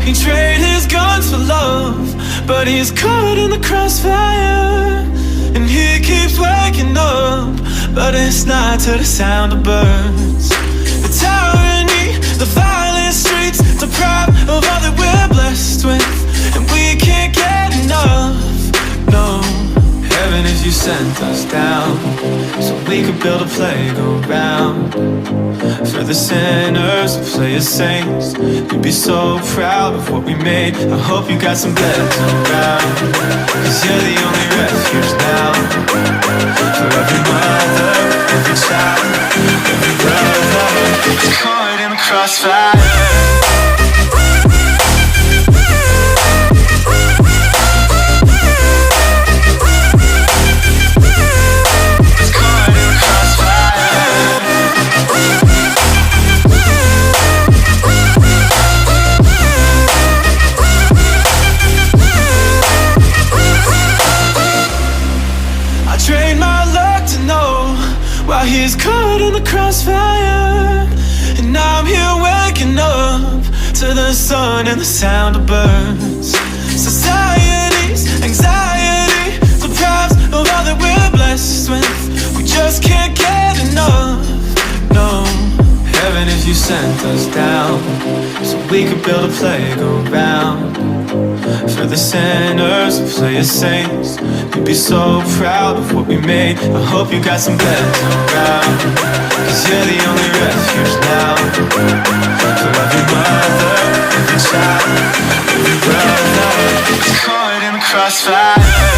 He traded his guns for love, but he's caught in the crossfire. And he keeps waking up, but it's not to the sound of birds. The tyranny, the violent streets, deprived of all that we're blessed with, and we can't get enough, no. Heaven if you sent us down, so we could build a playground for the sinners to play as saints. You'd be so proud of what we made. I hope you got some beds around, 'cause you're the only refuge now for every mother, every child, every brother caught in the crossfire. While he's caught in the crossfire, and I'm here waking up to the sun and the sound of birds. Society's anxiety deprives of all that we're blessed with. We just can't get enough, no. Heaven if you sent us down, so we could build a playground for the sinners who play as saints. You'd be so proud of what we made. I hope you got some beds around, 'cause you're the only refuge now for every mother, every child, every brother caught in the crossfire.